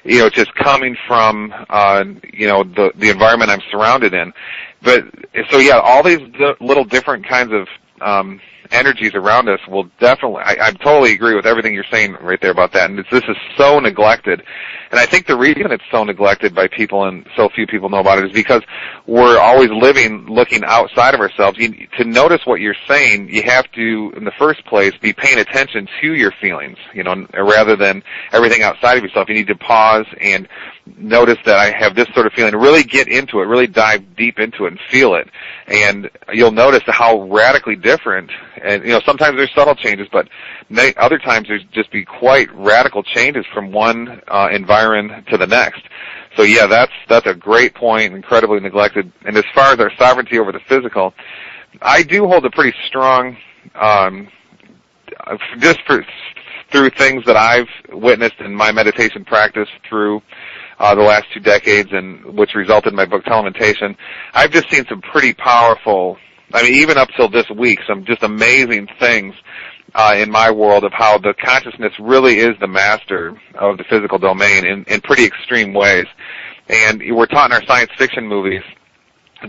just coming from, the environment I'm surrounded in. But, so yeah, all these little different kinds of, energies around us will definitely, I totally agree with everything you're saying right there about that. And this is so neglected. And I think the reason it's so neglected by people and so few people know about it is because we're always looking outside of ourselves. To notice what you're saying, you have to, in the first place, be paying attention to your feelings, rather than everything outside of yourself. You need to pause and notice that I have this sort of feeling. Really get into it, really dive deep into it and feel it. And you'll notice how radically different, and sometimes there's subtle changes, but other times there's just be quite radical changes from one environment to the next. So yeah, that's a great point, incredibly neglected. And as far as our sovereignty over the physical, I do hold a pretty strong, through things that I've witnessed in my meditation practice through the last 2 decades, and which resulted in my book Telementation, I've just seen some pretty powerful, even up till this week, some just amazing things in my world of how the consciousness really is the master of the physical domain in pretty extreme ways. And we're taught in our science fiction movies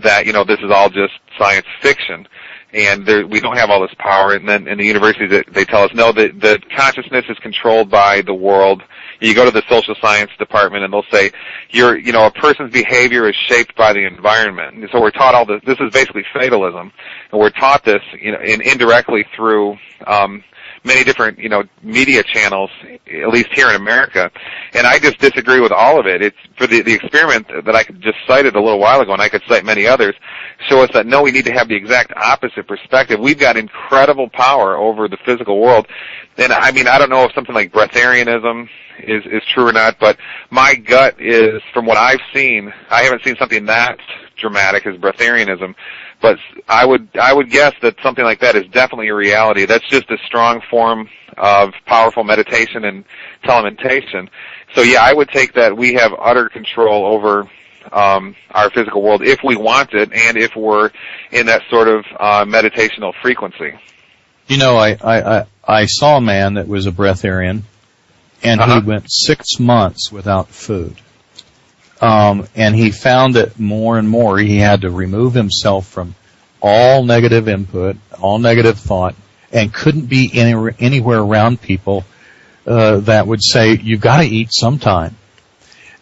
that, this is all just science fiction, and we don't have all this power. And then in the universities, they tell us, no, the consciousness is controlled by the world. You go to the social science department, and they'll say, a person's behavior is shaped by the environment. And so we're taught all this. This is basically fatalism, and we're taught this, indirectly through many different, media channels, at least here in America. And I just disagree with all of it. It's for the experiment that I just cited a little while ago, and I could cite many others, show us that, no, we need to have the exact opposite perspective. We've got incredible power over the physical world. And I don't know if something like breatharianism is true or not, but my gut is, from what I've seen, I haven't seen something that dramatic as breatharianism, but I would guess that something like that is definitely a reality. That's just a strong form of powerful meditation and telementation. So yeah, I would take that we have utter control over our physical world if we want it, and if we're in that sort of meditational frequency. I saw a man that was a breatharian, and he went 6 months without food. And he found that more and more he had to remove himself from all negative input, all negative thought, and couldn't be anywhere around people that would say, you've got to eat sometime.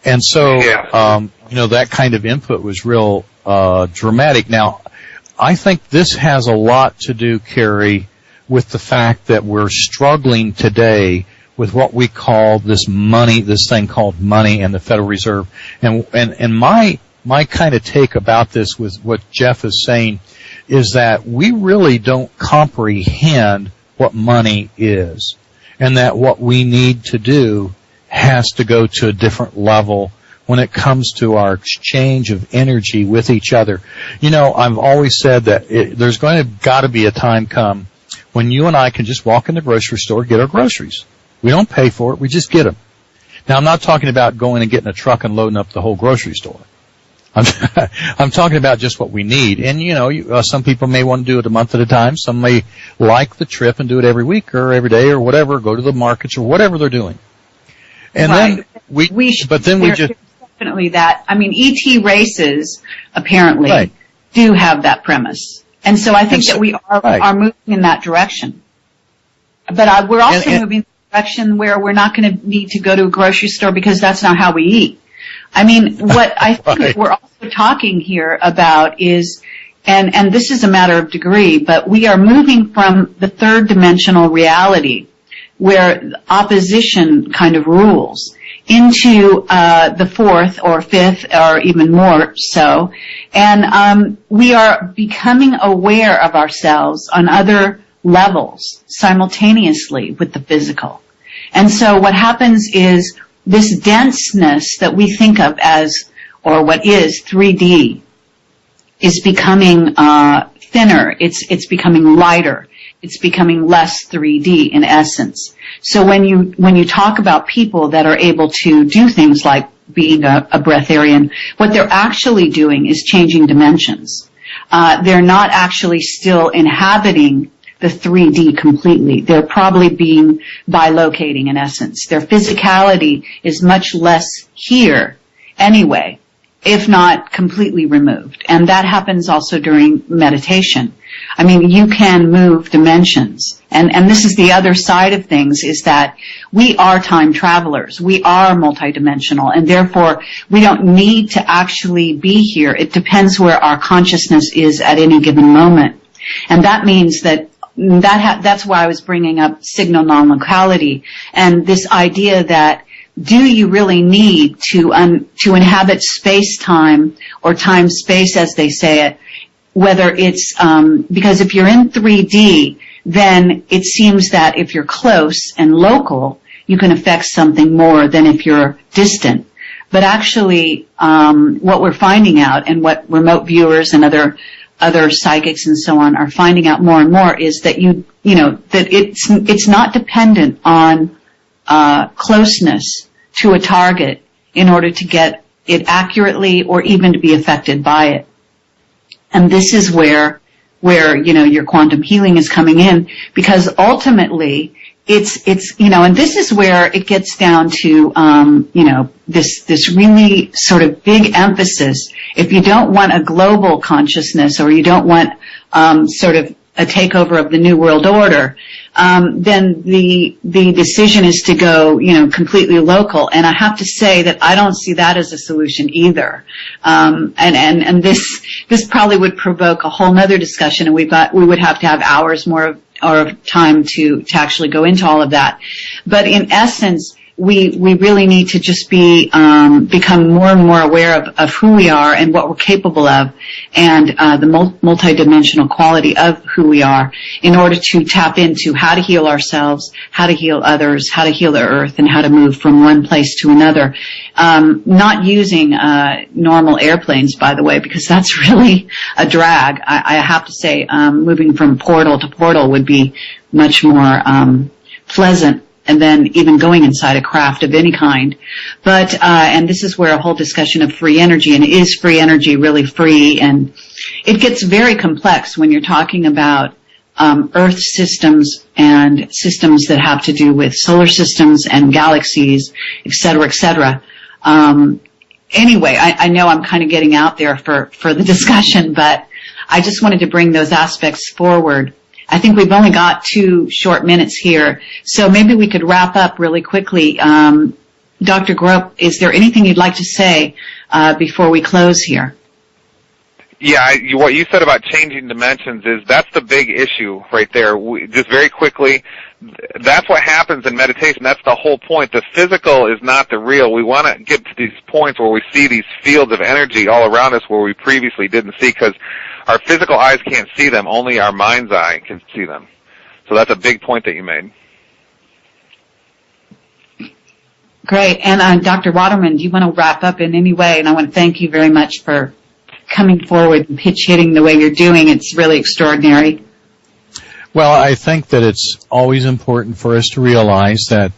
And so, that kind of input was real dramatic. Now, I think this has a lot to do, Carrie, with the fact that we're struggling today with what we call this thing called money and the Federal Reserve. And my kind of take about this with what Jeff is saying is that we really don't comprehend what money is, and that what we need to do has to go to a different level when it comes to our exchange of energy with each other. I've always said that there's got to be a time come when you and I can just walk in the grocery store, get our groceries. We don't pay for it, we just get them. Now, I'm not talking about going and getting a truck and loading up the whole grocery store. I'm talking about just what we need. And, some people may want to do it a month at a time. Some may like the trip and do it every week or every day or whatever, go to the markets or whatever they're doing. And then we just definitely that. ET races apparently do have that premise. And so I think that we are moving in that direction. But we're also moving in the direction where we're not going to need to go to a grocery store because that's not how we eat. What I think we're also talking here about is, and this is a matter of degree, but we are moving from the third dimensional reality where opposition kind of rules into the fourth or fifth or even more so. And we are becoming aware of ourselves on other levels simultaneously with the physical. And so what happens is this denseness that we think of as, or what is 3D, is becoming thinner. It's becoming lighter. It's becoming less 3D in essence. So when you talk about people that are able to do things like being a breatharian, what they're actually doing is changing dimensions. They're not actually still inhabiting the 3D completely. They're probably being bilocating in essence. Their physicality is much less here anyway, if not completely removed. And that happens also during meditation. I mean, you can move dimensions. And this is the other side of things, is that we are time travelers. We are multidimensional, and therefore we don't need to actually be here. It depends where our consciousness is at any given moment. And that means that's why I was bringing up signal non-locality and this idea that do you really need to inhabit space-time or time-space, as they say it, whether it's because if you're in 3D, then it seems that if you're close and local, you can affect something more than if you're distant. But actually, what we're finding out, and what remote viewers and other psychics and so on are finding out more and more, is that that it's not dependent on closeness to a target in order to get it accurately or even to be affected by it. And this is where your quantum healing is coming in, because ultimately it's and this is where it gets down to this really sort of big emphasis. If you don't want a global consciousness, or you don't want sort of a takeover of the New World Order, then the decision is to go, completely local. And I have to say that I don't see that as a solution either. And this probably would provoke a whole nother discussion, and we would have to have hours more of time to actually go into all of that. But in essence, we really need to just become more and more aware of who we are and what we're capable of, and the multidimensional quality of who we are, in order to tap into how to heal ourselves, how to heal others, how to heal the earth, and how to move from one place to another. Not using normal airplanes, by the way, because that's really a drag. I have to say, moving from portal to portal would be much more pleasant, and then even going inside a craft of any kind. But, and this is where a whole discussion of free energy, and is free energy really free? And it gets very complex when you're talking about Earth systems and systems that have to do with solar systems and galaxies, et cetera, et cetera. Anyway, I know I'm kind of getting out there for the discussion, but I just wanted to bring those aspects forward. I think we've only got 2 short minutes here, so maybe we could wrap up really quickly. Dr. Grope, is there anything you'd like to say before we close here? Yeah, what you said about changing dimensions that's the big issue right there. Just very quickly, that's what happens in meditation. That's the whole point. The physical is not the real. We want to get to these points where we see these fields of energy all around us where we previously didn't see, because our physical eyes can't see them. Only our mind's eye can see them. So that's a big point that you made. Great. And Dr. Waterman, do you want to wrap up in any way? And I want to thank you very much for coming forward and pitch hitting the way you're doing. It's really extraordinary. Well, I think that it's always important for us to realize that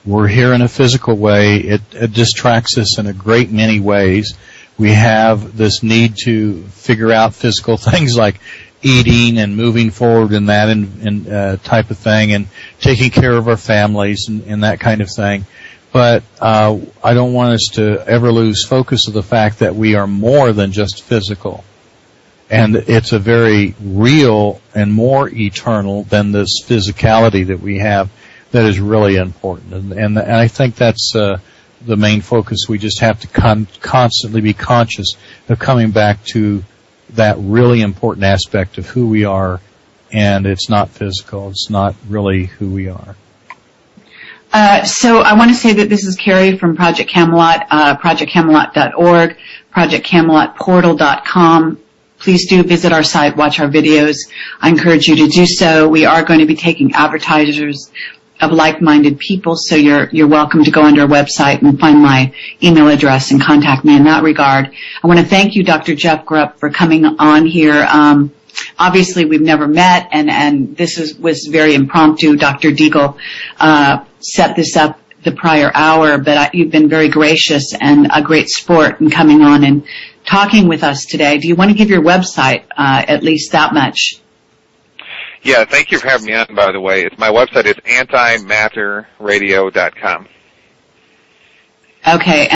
we're here in a physical way. It distracts us in a great many ways. We have this need to figure out physical things like eating and moving forward in that and type of thing, and taking care of our families and that kind of thing. But I don't want us to ever lose focus of the fact that we are more than just physical. And it's a very real and more eternal than this physicality that we have that is really important. And I think that's the main focus. We just have to constantly be conscious of coming back to that really important aspect of who we are. And it's not physical. It's not really who we are. So I want to say that this is Carrie from Project Camelot, ProjectCamelot.org, ProjectCamelotPortal.com. Please do visit our site, watch our videos. I encourage you to do so. We are going to be taking advertisers of like-minded people, so you're welcome to go onto our website and find my email address and contact me in that regard. I want to thank you, Dr. Jeff Grupp, for coming on here. Obviously, we've never met, and this was very impromptu. Dr. Deagle set this up the prior hour, but you've been very gracious and a great sport in coming on and talking with us today. Do you want to give your website at least that much? Yeah, thank you for having me on, by the way. My website is antimatterradio.com. Okay.